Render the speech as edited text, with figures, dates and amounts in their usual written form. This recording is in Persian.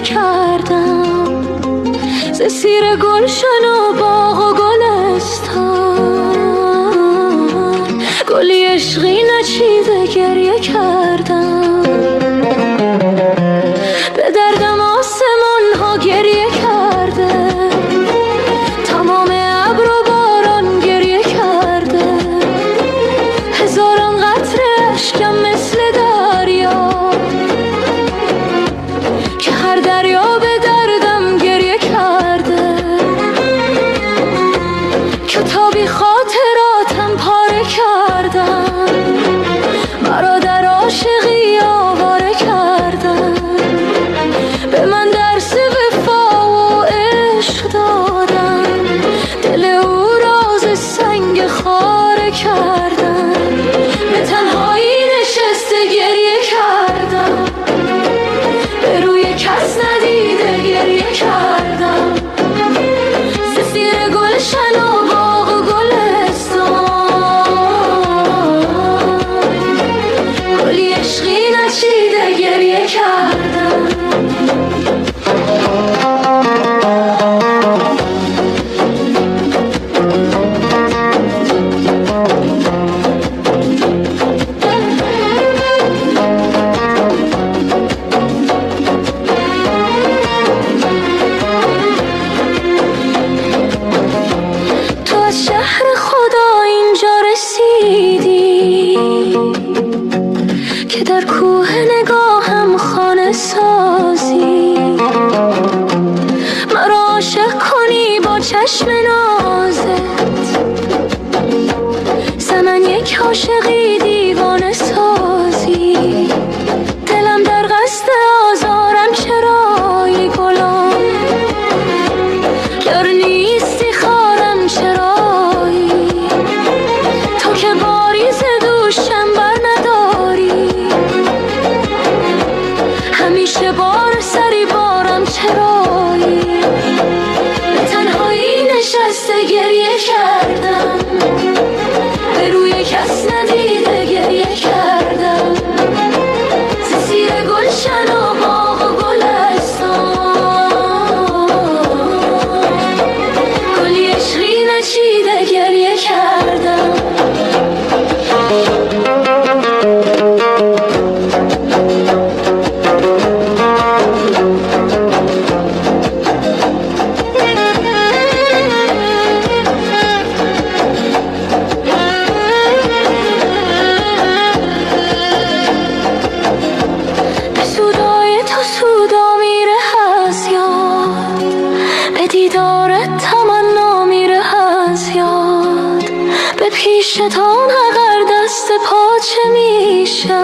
کردم ز سیر گلشن و باغ و گلستان، گلی عشقی نچیده گریه کردم، به دردم آسمان ها گریه کرده، تمام ابر و باران گریه کرده، هزاران قطره اشکم مثل دریا که هر دریا به دردم گریه کرده، کتابی خاطراتم پاره کردم، مرا در عاشقی آواره کردم، به من درس وفا و عشق دادن، دل او راز سنگ خاره کردن، به تنهایی نشسته گریه کردم، به روی کس ندیده گریه کردم، ز سیر گلشن و باغ و گلستان، گلی عشقی نچیده گریه کردم. تو از شهر خدا اینجا رسیدی که در کوه نگاهم خانه سازی، مرا عاشق کنی با چشم نازت، زمن یک عاشقی دیوانه سازی، دلم در قصد آزارم چرایی گلام، گر نیستی خارم چرایی، تو که باری ز دوشم بر نداری، همیشه بار سری بارم چرایی، به تنهایی نشسته گریه کردم، به روی کس ندیده گریه کردم، ز سیر گلشن و باغ و گلستان، گلی عشقی نچیده گریه کردم. به سودای تو سودا میره از یاد، به دیدارت تمنا میره از یاد، به پیش تو اگر دست پاچه میشم،